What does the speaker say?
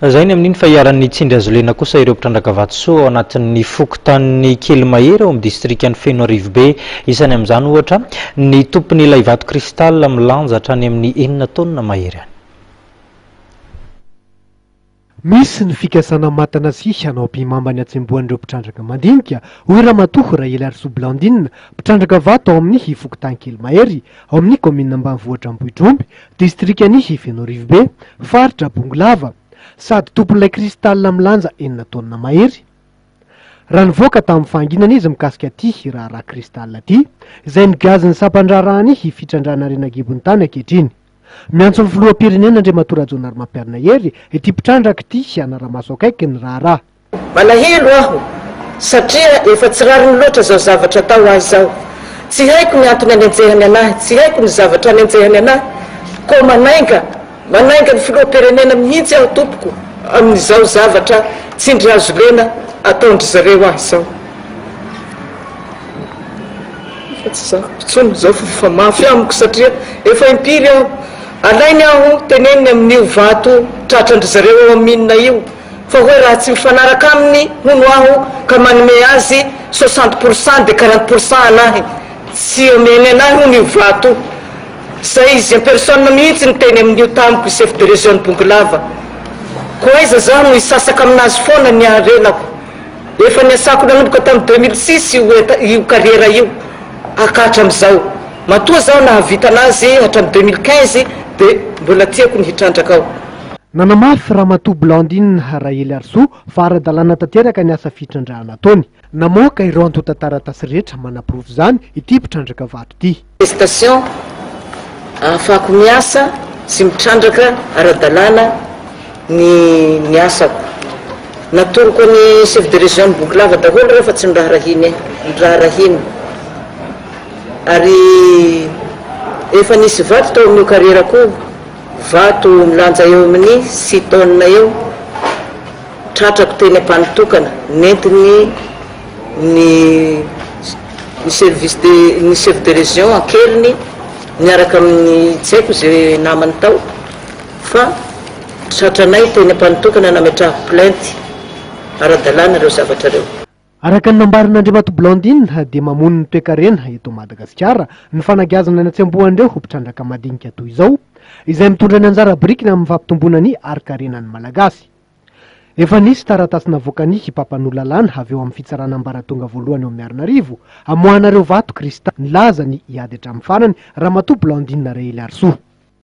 Zay ny amin'iny fa iaran'ny tsindry azolena kosa ireo mpitrandraka vatosoa ao anatin'ny fokontany kely mahery ao amin'ny distrikan'ny Feno-Rivobe. Isany amin'izany ohatra ny tompon'ilay vato kristal milanja hatrany amin'ny 9 taona mahery any. Misy ny fikasana matana sy hanao mpimambany atsembohan'ireo mpitrandraka mandinika hoy Ramatoa Raila Arso Blandine, mpitrandraka vato ao amin'ny fokontany kely mahery ao amin'ny commune ambanivohitra Ambohidraomby, distrikan'ny Feno-Rivobe, faritra Bongolava, sady tompon'ilay kristal milanja 9 taona mahery. Raha nivoaka tamin'ny fahanginana izy mikasika ty raha kristal ty, izay nigaziny sampandrarahany fitrandrana renagibon'ny tany ankehitriny. Miantso ny filoham-pirenena Andriamatoa Rajaonarimampiarina Hery ity mpitrandraka ty anara-maso akaiky ny raharaha. Malahelo aho satria efa tsy rariny loatra zao zavatra tao azy zao. Tsy haiko ny antony anenjehany anahy, tsy haiko ny zavatra anenjehany anahy. Ko manainga ny filoham-pirenena mihitsy aho tompoko amin'izao zavatra tsindry azolena ataondry zareo ahy zao. Tsy zako pitsony zao fa mafy amiko satria efa impiry aho. Alainy aho teneniny amin'io vato tratrandry zareo eo amin'inona io fa hoe raha tsy mifanaraka aminy hono aho ka manome azy 60% de 40% anahy tsy omeny anahy hono io vato. Zay izy personne mihitsy ny teny amin'io tamiko chef de région Bongolava. Koa iza zaho no isasaka aminazy foana ny arenako. Efa niasako nanomboka tamin'ny 2006 io carrière io akatra am'izao. Matoa zaho nahavita anazy hatramin'ny 2015 de mbola tiako ny hitrandraka ao. Nanamafy Ramatoa Blandine Raila Arso fa ara-dalàna tanteraka ny asa fitrandrahana ataony. Namoaka ireo antotan-taratasy rehetra manaporofo izany ity mpitrandraka vato ity. Station ahafahako miasa sy mitrandraka ara-dalàna ny asako. Natoroko ny chef de région Bongolava daholo rehefa tsy niraharahiny. Ary efa nisy vato tao amin'io carrière-ko, vato milanja eo amin'ny 6 taona eo, tratrako teny ampanitokana, nentiny ny service ny chef de région ankeliny miaraka amin'ny tsy haiko zay namany tao fa tratranay teny ampanitokana nametrahako plainte ara-dalàna reo zavatra reo. Araka ny nambarin'Andriamatoa Blandine dia mamono ny toe-karena eto Madagasikara ny fanagazana ny atsembohan'ireo mpitrandraka madinika toy izao, izay mitondra ny anjara birikiny amin'ny fampitomboana ny ari-karenan'ny Malagasy. Efa nisy taratasy navoakany mpampanolo-lalàna avy eo amin'ny fitsarana ambaratonga voalohany eo amin'ny Antananarivo amoahanareo vato kristal nilaza ny hiady hatramin'ny farany Ramatoa Blandine Raila Arso.